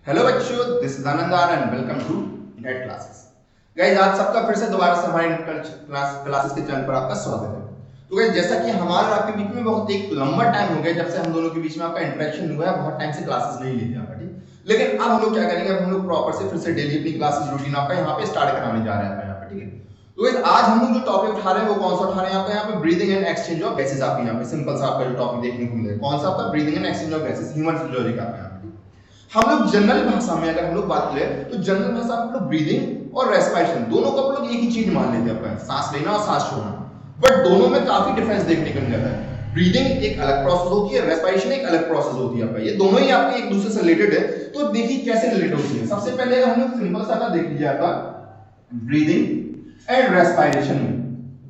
Hello बच्चों, this is आनंदार and welcome to NET classes. Guys, आज सबका फिर से दोबारा से हमारे क्लासेस के चैनल पर आपका स्वागत है। तो गाइस, जैसा कि हमारे और आपके बीच में बहुत एक लंबा टाइम हो गया जब से हम दोनों के बीच में आपका इंटरेक्शन हुआ है, बहुत टाइम से क्लासेस नहीं लेते आपका, ठीक। लेकिन अब हम लोग क्या करेंगे, अब हम लोग प्रॉपर से फिर से डेली अपनी क्लासेस रूटीन आपका यहाँ पे स्टार्ट कराने जा रहे हैं यहाँ पे, ठीक है। तो गाइस, आज हम लोग जो टॉपिक उठा रहे हैं वो कौन सा उठा रहे हैं आपका यहाँ पे, breathing and exchange of gases. आपके यहाँ पे सिंपल सा आपका जो टॉपिक देखने को मिलेगा, कौन सा आपका, breathing and exchange of gases, human physiology का आपका। हम लोग जनरल भाषा में अगर हम लोग बात करें तो जनरल भाषा में हम लोग ब्रीदिंग और रेस्पिरेशन दोनों को हम लोग एक ही चीज मान लेते हैं, अपना सांस लेना और सांस छोड़ना। बट दोनों में काफी डिफरेंस देखने को मिल जाता है। ब्रीदिंग एक अलग प्रोसेस होती है, रेस्पिरेशन एक अलग प्रोसेस होती है आपका। ये दोनों ही आपके एक दूसरे से रिलेटेड है। तो देखिए कैसे रिलेटेड होती है। सबसे पहले हम लोग सिंपल सा देख लीजिए आपका ब्रीदिंग एंड रेस्पिरेशन में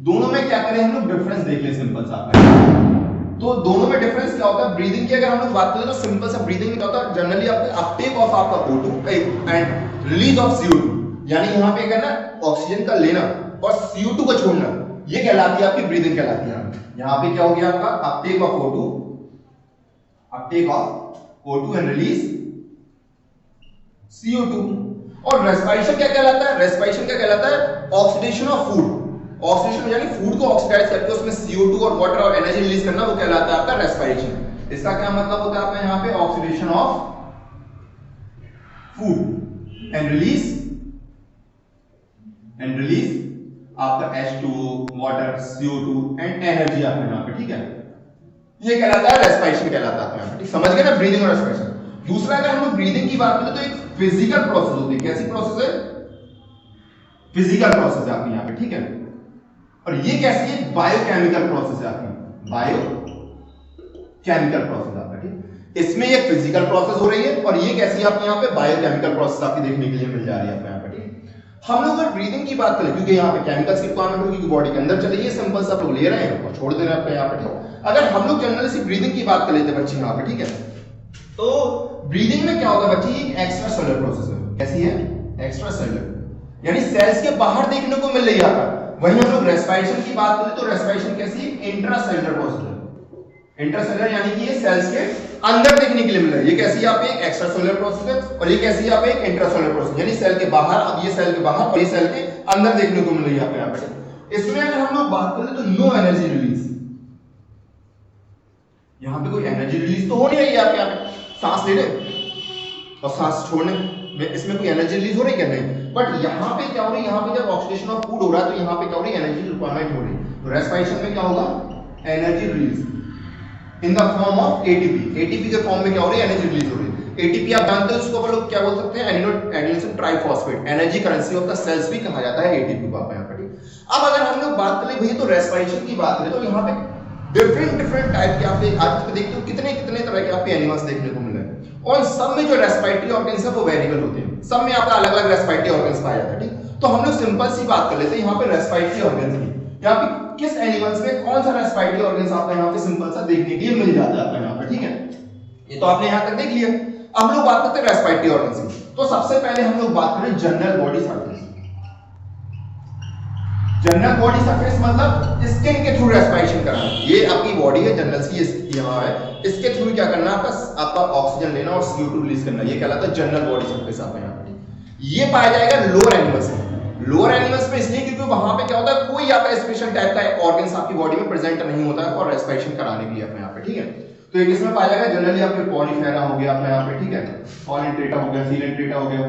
दोनों में क्या करें हम लोग, डिफरेंस देख ले सिंपल सा आपका। तो दोनों में डिफरेंस क्या होता है। ब्रीदिंग की अगर हम लोग बात करें तो सिंपल सा ब्रीदिंग में क्या होता है, जनरली आपका अपटेक ऑफ आपका O2 and release of CO2, यानी यहाँ पे क्या ना, ऑक्सीजन का लेना और CO2 को छोड़ना, ये कहलाती है आपकी ब्रीदिंग कहलाती है। यहाँ पे क्या हो गया आपका, Uptake of O2 and release CO2। और रेस्पिरेशन क्या कहलाता है, रेस्पिरेशन क्या कहलाता है, ऑक्सीडेशन ऑफ फूड। ऑक्सीडेशन यानी फूड को ऑक्सीडाइज करके उसमें CO2 और वाटर और एनर्जी रिलीज करना, वो कहलाता है आपका रेस्पिरेशन। इसका क्या मतलब होता है आपका यहाँ पे, oxidation of food and release आपका H2O, water, CO2 and energy आपका यहाँ पे, ठीक है। ये कहलाता है रेस्पिरेशन कहलाता है आपका यहाँ पे, ठीक। समझ गए ना, ब्रीदिंग और रेस्पिरेशन। दूसरा अगर हम लोग ब्रीदिंग की बात करें तो एक फिजिकल प्रोसेस होती है। कैसी प्रोसेस है, फिजिकल प्रोसेस है आपकी यहाँ पे, ठीक है। और ये कैसी है, बायोकेमिकल प्रोसेस है आपकी, बायोकेमिकल प्रोसेस आपका, ठीक। इसमें एक फिजिकल प्रोसेस हो रही है और ये कैसी है आपके यहाँ पे, बायोकेमिकल प्रोसेस आपकी देखने के लिए मिल जा रही है आपको यहाँ पे, ठीक। हम लोग अगर ब्रीदिंग की बात करें, क्योंकि यहाँ पे केमिकल्स की रिक्वायरमेंट होगी, बॉडी के अंदर चले, ये सिंपल सा लोग ले रहे हैं और छोड़ दे रहे हैं आपके यहाँ पे, ठीक। अगर हम लोग जनरली से ब्रीदिंग की बात कर लेते हैं बच्चे यहाँ पे, ठीक है, तो ब्रीदिंग में क्या होगा बच्चे, एक एक्स्ट्रा सेलुलर प्रोसेस है। कैसी है, एक्स्ट्रा सेलुलर, यानी सेल्स के बाहर देखने को मिल रही है आपका। वहीं हम लोग रेस्पिरेशन की बात करें तो रेस्पिरेशन कैसी, इंट्रासेलुलर प्रोसेस है। इंट्रासेलुलर यानी कि ये सेल्स के अंदर देखने के लिए मिल रहा है। ये कैसी है आप, एक एक्स्ट्रा सेलुलर प्रोसेस है और ये कैसी है आप, एक इंट्रासेलुलर प्रोसेस, यानी सेल के बाहर, अब ये सेल के बाहर और ये सेल के अंदर देखने को मिल रही है आपको यहाँ पे। इसमें अगर हम लोग बात करें तो नो एनर्जी रिलीज, यहाँ पे कोई एनर्जी रिलीज तो हो नहीं रही है आपके यहाँ पे। सांस लेने और सांस छोड़ने में इसमें कोई एनर्जी रिलीज हो रही है, नहीं। बट यहाँ पे क्या हो रही है, यहाँ पे जब ऑक्सीडेशन ऑफ फूड हो रहा है तो यहाँ पे क्या हो रही है, एनर्जी रिक्वायरमेंट हो रही है। तो रेस्पिरेशन में क्या होगा, energy release in the form of ATP. ATP के फॉर्म में क्या हो रही है, एनर्जी रिलीज हो रही है। एटीपी आप जानते हो, उसको हम लोग क्या बोल सकते हैं, adenosine triphosphate, energy currency of the cells भी कहा जाता है एटीपी को यहाँ पर। अब अगर हम लोग बात करें भैया तो रेस्पिरेशन की बात करें तो यहाँ पे डिफरेंट टाइप के आप आज पे देखते हो कितने तरह के आपके एनिमल्स देखने को मिल रहे हैं, और सब में जो रेस्पिरेटरी ऑर्गन्स है वो वेरिएबल होते हैं। सब में आपका अलग अलग रेस्पिरेटरी ऑर्गन्स पाया जाता है, ठीक। तो हम लोग सिंपल सी बात कर लेते हैं यहाँ पे रेस्पिरेटरी ऑर्गन्स की। यहाँ पे किस एनिमल्स में कौन सा रेस्पिरेटरी ऑर्गन्स आपका यहाँ पे सिंपल सा देखने के लिए मिल जाता है आपका यहाँ पे, ठीक है। ये तो आपने यहाँ तक देख लिया। अब हम लोग बात करते हैं रेस्पिरेटरी ऑर्गन्स की। तो सबसे पहले हम लोग बात करें general body surface. General body surface मतलब स्किन के थ्रू रेस्पिरेशन करना। ये आपकी बॉडी है जनरल सी, यहाँ है, इसके थ्रू क्या करना है आपका ऑक्सीजन लेना और CO2 रिलीज करना, ये कहलाता है जनरल बॉडी सरफेस आपका यहाँ पे। ये पाया जाएगा लोअर एनिमल्स में। लोअर एनिमल्स में इसलिए क्योंकि वहां पे क्या होता है, कोई आपका स्पेशल टाइप का ऑर्गन्स आपकी बॉडी में प्रेजेंट नहीं होता है और रेस्पिरेशन कराने के लिए अपने यहाँ पे, ठीक है। तो एक इसमें पाया जाएगा जनरली आपके पॉलीफेरा हो गया अपने यहाँ पे, ठीक है, कॉलेंट्रेटा हो गया, सीलेंट्रेटा हो गया,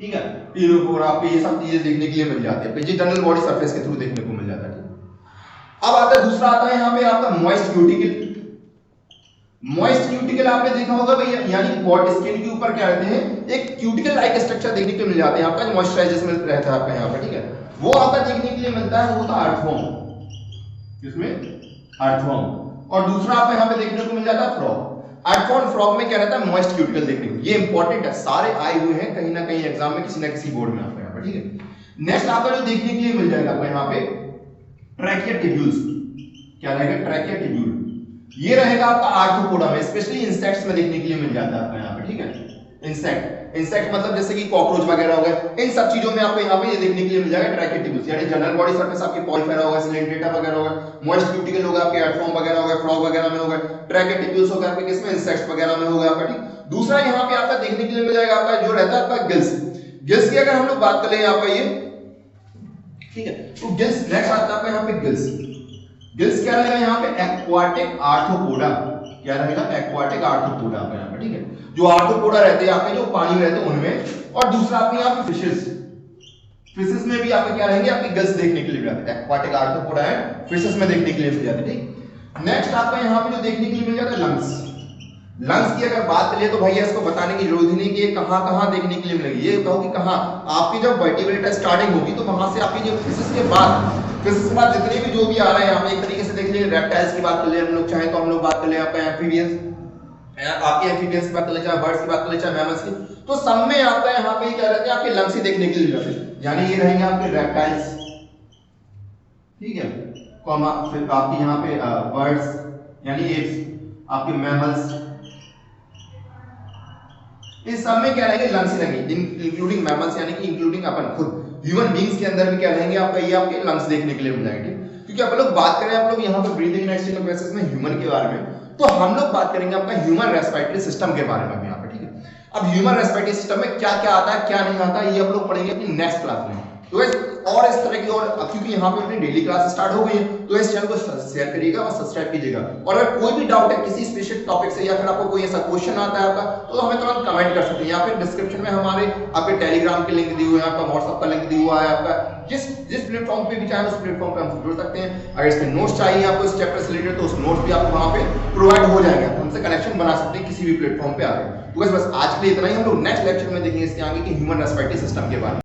ठीक है, टीरोफोरा, आपको ये सब चीजें देखने के लिए मिल जाती है, ये जनरल बॉडी सरफेस के थ्रू देखने को मिल जाता है, ठीक। अब आता है दूसरा, आता है यहाँ पे आपका मॉइस्ट क्यूटिकल। मॉइस्ट क्यूटिकल आपने देखा होगा भैया, यानी बॉडी स्किन के ऊपर क्या रहते हैं, एक क्यूटिकल लाइक स्ट्रक्चर देखने को मिल जाते हैं आपका, मॉइस्चराइजेशन में रहता है आपका यहाँ पे, ठीक है। वो आपका देखने के लिए मिलता है, वो होता है अर्थवॉर्म, इसमें अर्थवॉर्म। और दूसरा आपको यहाँ पे देखने को मिल जाता है फ्रॉग। अर्थवॉर्म, फ्रॉग में क्या रहता है, मॉइस्ट क्यूटिकल देखने को। ये इंपॉर्टेंट है, सारे आए हुए हैं कहीं ना कहीं एग्जाम में, किसी ना किसी बोर्ड में आपको यहाँ पे, ठीक है। नेक्स्ट आपका जो देखने के लिए मिल जाएगा आपको यहाँ पे ट्रैकिया टिब्यूल्स। क्या रहेगा, ट्रैकिया टिब्यूल। ये रहेगा आपका आर्थ्रोपोडा में, स्पेशली इंसेक्ट्स में देखने के लिए मिल जाता है आपको यहाँ पे, ठीक है। इंसेक्ट मतलब जैसे कि कॉकरोच वगैरह हो गए, इन सब चीजों में आपको यहाँ पे ये देखने के लिए मिल जाएगा ट्रैकिया टिब्यूल्स, यानी जनरल बॉडी सरफेस आपकी पॉलीफेरा होगा, सिलेंट्रेटा वगैरह होगा, मॉइस्ट क्यूटिकल होगा आपके अर्थवॉर्म वगैरह होगा, फ्रॉग वगैरह में होगा, ट्रैकिया टिब्यूल्स होगा आपके किसमें, इंसेक्ट्स वगैरह में होगा आपका, ठीक। दूसरा यहाँ पे आपका देखने के लिए मिल जाएगा आपका जो रहता है आपका गिल्स। गिल्स की अगर हम लोग बात करें यहाँ पे ये, ठीक है, तो गिल्स नेक्स्ट आता है आपका यहाँ पे गिल्स। गिल्स क्या रहेगा यहाँ पे, एक्वाटिक आर्थ्रोपोडा। क्या रहेगा, एक्वाटिक आर्थ्रोपोडा आपका यहाँ पे, ठीक है, जो आर्थ्रोपोडा रहते हैं आपके जो पानी में रहते हैं उनमें। और दूसरा आपके यहाँ पे फिशेस, फिशेस में भी आपके क्या रहेंगे, आपके गिल्स देखने के लिए मिल जाते हैं। एक्वाटिक आर्थ्रोपोडा है, फिशेस में देखने के लिए मिल जाते हैं, ठीक। नेक्स्ट आपका यहाँ पे जो देखने के लिए मिल जाता है लंग्स। लंग्स की अगर बात करिए तो भैया इसको बताने की जरूरत ही नहीं कि ये कहां देखने के लिए मिलेगी। ये कहो कि कहां, आपकी जब वर्टिब्रेटा स्टार्टिंग होगी तो वहां से आपकी जो फिशेस के बाद जितने भी जो भी आ रहा है यहाँ पे, एक तरीके से देख लीजिए रेप्टाइल्स की बात कर ले हम लोग, चाहे तो हम लोग बात कर ले आपका एम्फीबियंस, आपके एम्फीबियंस की बात कर ले, चाहे बर्ड्स की बात कर ले, चाहे मैमल्स की, तो सब में आपका यहाँ पे क्या रहता है, आपके लंग्स ही देखने के लिए मिलते हैं। यानी ये रहेंगे आपके रेप्टाइल्स, ठीक है, कॉमा फिर आपके यहाँ पे बर्ड्स यानी एप्स, आपके मैमल्स, इस सब में क्या रहेंगे, लंग्स ही रहेंगे, इंक्लूडिंग मैमल्स यानी कि इंक्लूडिंग अपन खुद ह्यूमन बीइंग्स के अंदर भी क्या रहेंगे आपका, ये आपके लंग्स देखने के लिए मिल जाएंगे। क्योंकि अपन लोग बात करें आप लोग यहाँ पर breathing and exchange of gases में ह्यूमन के बारे में, तो हम लोग बात करेंगे आपका ह्यूमन रेस्पिरेटरी सिस्टम के बारे में यहाँ पे, ठीक है। अब ह्यूमन रेस्पिरेटरी सिस्टम में क्या क्या आता है क्या नहीं आता है, ये आप लोग पढ़ेंगे अपनी नेक्स्ट क्लास में। तो और इस तरह की, और क्योंकि यहाँ पे अपनी डेली क्लास स्टार्ट हो गई है, तो इस चैनल को शेयर करिएगा और सब्सक्राइब कीजिएगा। और अगर कोई भी डाउट है किसी स्पेसिफिक टॉपिक से, या फिर आपको कोई ऐसा क्वेश्चन आता है आपका, तो हमें तुरंत कमेंट कर सकते हैं। या फिर डिस्क्रिप्शन में हमारे आपके टेलीग्राम के लिंक दिए हुए हैं, आपका व्हाट्सएप का लिंक दिया हुआ है, आपका जिस प्लेटफॉर्म पे भी चाहे उस प्लेटफॉर्म पे हम जुड़ सकते हैं। अगर इसके नोट्स चाहिए आपको इस चैप्टर से रिलेटेड, तो उस नोट्स भी आपको वहां पे प्रोवाइड हो जाएंगे, हमसे कनेक्शन बना सकते हैं किसी भी प्लेटफॉर्म पे आके। तो बस आज के लिए इतना ही, हम लोग नेक्स्ट लेक्चर में देखेंगे इसके आगे कि ह्यूमन रेस्पिरेटरी सिस्टम के बारे में।